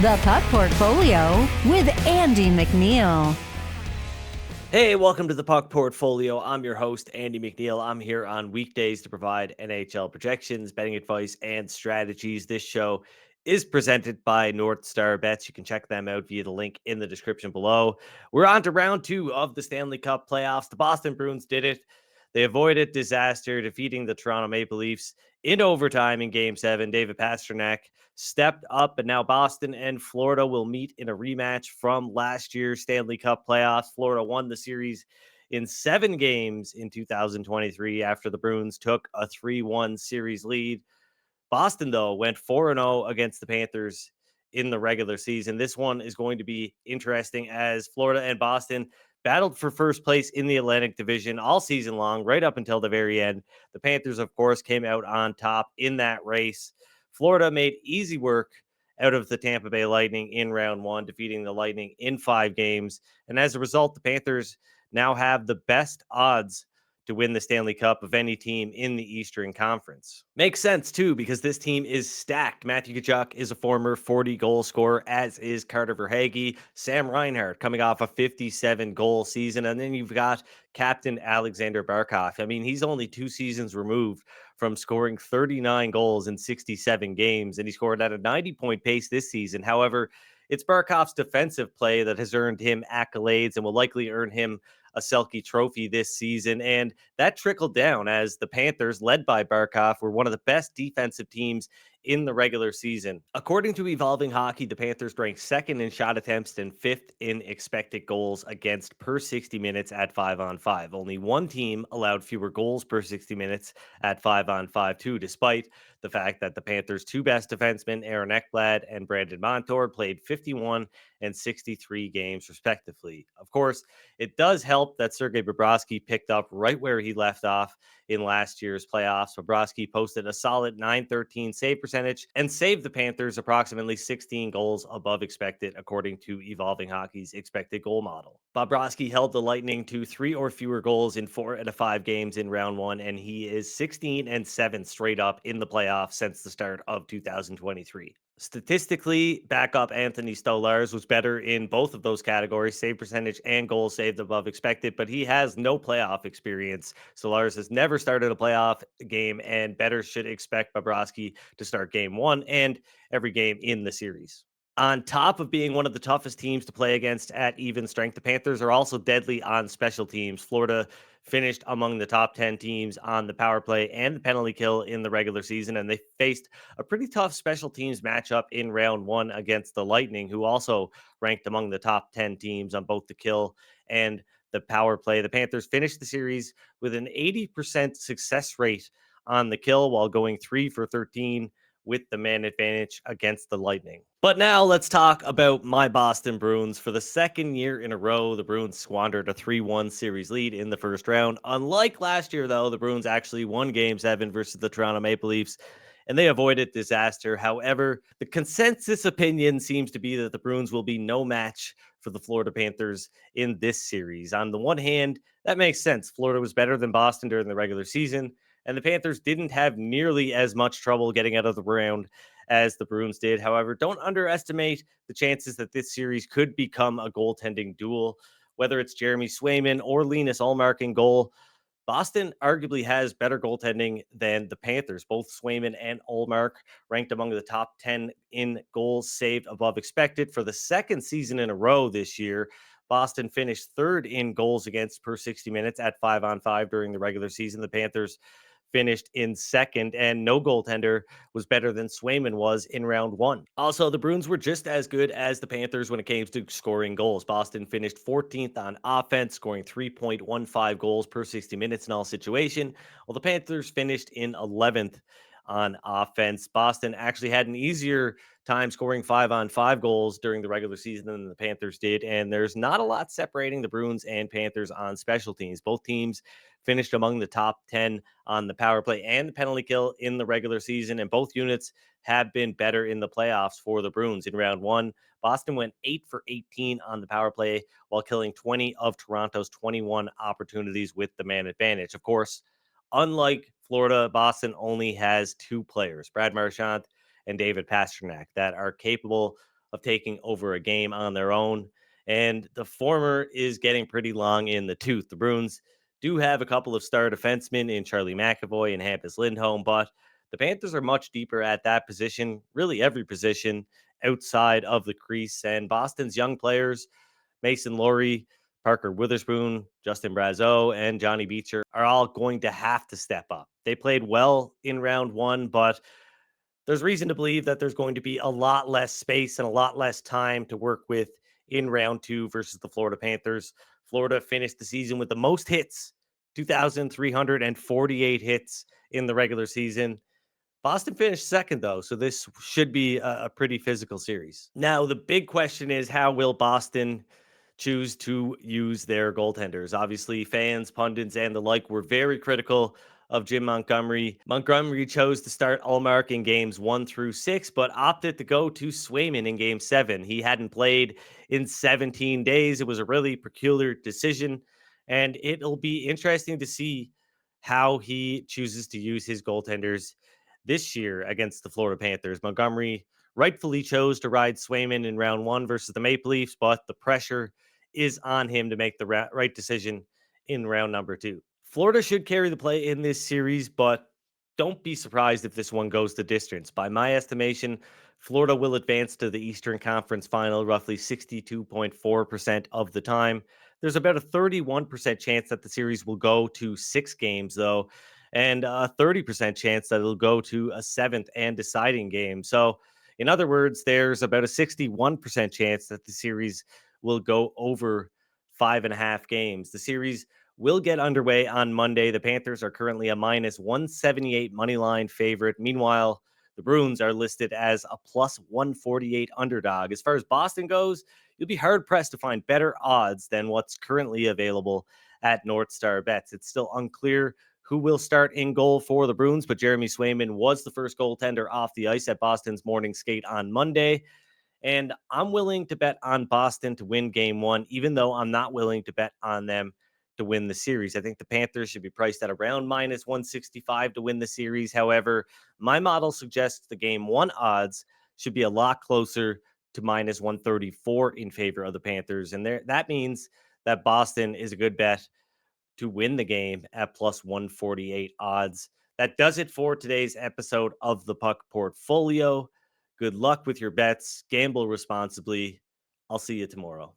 The Puck Portfolio with Andy MacNeil. Hey, welcome to the Puck Portfolio. I'm your host, Andy MacNeil. I'm here on weekdays to provide NHL projections, betting advice, and strategies. This show is presented by NorthStar Bets. You can check them out via the link in the description below. We're on to round 2 of the Stanley Cup playoffs. The Boston Bruins did it. They avoided disaster, defeating the Toronto Maple Leafs in overtime in Game 7. David Pastrnak stepped up, and now Boston and Florida will meet in a rematch from last year's Stanley Cup playoffs. Florida won the series in 7 games in 2023 after the Bruins took a 3-1 series lead. Boston, though, went 4-0 against the Panthers in the regular season. This one is going to be interesting as Florida and Boston battled for first place in the Atlantic Division all season long, right up until the very end. The Panthers, of course, came out on top in that race. Florida made easy work out of the Tampa Bay Lightning in round 1, defeating the Lightning in 5 games. And as a result, the Panthers now have the best odds to win the Stanley Cup of any team in the Eastern Conference. Makes sense, too, because this team is stacked. Matthew Tkachuk is a former 40-goal scorer, as is Carter Verhaeghe. Sam Reinhart coming off a 57-goal season. And then you've got Captain Alexander Barkov. I mean, he's only 2 seasons removed from scoring 39 goals in 67 games, and he scored at a 90-point pace this season. However, it's Barkov's defensive play that has earned him accolades and will likely earn him a Selke trophy this season. And that trickled down as the Panthers, led by Barkov, were one of the best defensive teams in the regular season. According to Evolving Hockey, the Panthers ranked 2nd in shot attempts and 5th in expected goals against per 60 minutes at 5-on-5. Only one team allowed fewer goals per 60 minutes at 5-on-5 too, despite the fact that the Panthers' 2 best defensemen, Aaron Ekblad and Brandon Montour, played 51 and 63 games respectively. Of course, it does help that Sergei Bobrovsky picked up right where he left off in last year's playoffs. Bobrovsky posted a solid .913 save percentage and saved the Panthers approximately 16 goals above expected, according to Evolving Hockey's expected goal model. Bobrovsky held the Lightning to 3 or fewer goals in 4 out of 5 games in round 1, and he is 16-7 straight up in the playoffs since the start of 2023. Statistically, backup Anthony Stolarz was better in both of those categories, save percentage and goals saved above expected, but he has no playoff experience. Stolarz has never started a playoff game, and bettors should expect Bobrovsky to start game 1 and every game in the series. On top of being one of the toughest teams to play against at even strength, the Panthers are also deadly on special teams. Florida finished among the top 10 teams on the power play and the penalty kill in the regular season, and they faced a pretty tough special teams matchup in round 1 against the Lightning, who also ranked among the top 10 teams on both the kill and the power play. The Panthers finished the series with an 80% success rate on the kill while going 3 for 13 with the man advantage against the Lightning. But now let's talk about my Boston Bruins. For the second year in a row, the Bruins squandered a 3-1 series lead in the first round. Unlike last year, though, the Bruins actually won Game 7 versus the Toronto Maple Leafs, and they avoided disaster. However, the consensus opinion seems to be that the Bruins will be no match for the Florida Panthers in this series. On the one hand, that makes sense. Florida was better than Boston during the regular season, and the Panthers didn't have nearly as much trouble getting out of the round as the Bruins did. However, don't underestimate the chances that this series could become a goaltending duel, whether it's Jeremy Swayman or Linus Ullmark in goal. Boston arguably has better goaltending than the Panthers. Both Swayman and Ullmark ranked among the top 10 in goals saved above expected for the second season in a row this year. Boston finished 3rd in goals against per 60 minutes at 5-on-5 during the regular season. The Panthers finished in 2nd, and no goaltender was better than Swayman was in round 1. Also, the Bruins were just as good as the Panthers when it came to scoring goals. Boston finished 14th on offense, scoring 3.15 goals per 60 minutes in all situation, while the Panthers finished in 11th on offense. Boston actually had an easier time scoring 5-on-5 goals during the regular season than the Panthers did, and there's not a lot separating the Bruins and Panthers on special teams. Both teams finished among the top 10 on the power play and the penalty kill in the regular season, and both units have been better in the playoffs for the Bruins. In round 1, Boston went 8 for 18 on the power play while killing 20 of Toronto's 21 opportunities with the man advantage. Of course, unlike Florida, Boston only has 2 players, Brad Marchand and David Pastrnak, that are capable of taking over a game on their own. And the former is getting pretty long in the tooth. The Bruins do have a couple of star defensemen in Charlie McAvoy and Hampus Lindholm, but the Panthers are much deeper at that position, really every position outside of the crease. And Boston's young players, Mason Laurie, Parker Witherspoon, Justin Brazeau, and Johnny Beecher are all going to have to step up. They played well in round one, but there's reason to believe that there's going to be a lot less space and a lot less time to work with in round two versus the Florida Panthers. Florida finished the season with the most hits, 2,348 hits in the regular season. Boston finished second, though, so this should be a pretty physical series. Now, the big question is, how will Boston choose to use their goaltenders? Obviously, fans, pundits, and the like were very critical of Jim Montgomery. Montgomery chose to start Ullmark in games 1 through 6, but opted to go to Swayman in game 7. He hadn't played in 17 days. It was a really peculiar decision, and it'll be interesting to see how he chooses to use his goaltenders this year against the Florida Panthers. Montgomery rightfully chose to ride Swayman in round one versus the Maple Leafs, but the pressure is on him to make the right decision in round number two. Florida should carry the play in this series, but don't be surprised if this one goes the distance. By my estimation, Florida will advance to the Eastern Conference final roughly 62.4% of the time. There's about a 31% chance that the series will go to 6 games, though, and a 30% chance that it'll go to a seventh and deciding game. So, in other words, there's about a 61% chance that the series will go over 5.5 games. The series will get underway on Monday. The Panthers are currently a minus 178 money line favorite. Meanwhile, the Bruins are listed as a plus 148 underdog. As far as Boston goes, you'll be hard pressed to find better odds than what's currently available at NorthStar Bets. It's still unclear who will start in goal for the Bruins, but Jeremy Swayman was the first goaltender off the ice at Boston's morning skate on Monday. And I'm willing to bet on Boston to win game one, even though I'm not willing to bet on them to win the series. I think the Panthers should be priced at around minus 165 to win the series. However, my model suggests the game one odds should be a lot closer to minus 134 in favor of the Panthers. And that means that Boston is a good bet to win the game at plus 148 odds. That does it for today's episode of the Puck Portfolio. Good luck with your bets. Gamble responsibly. I'll see you tomorrow.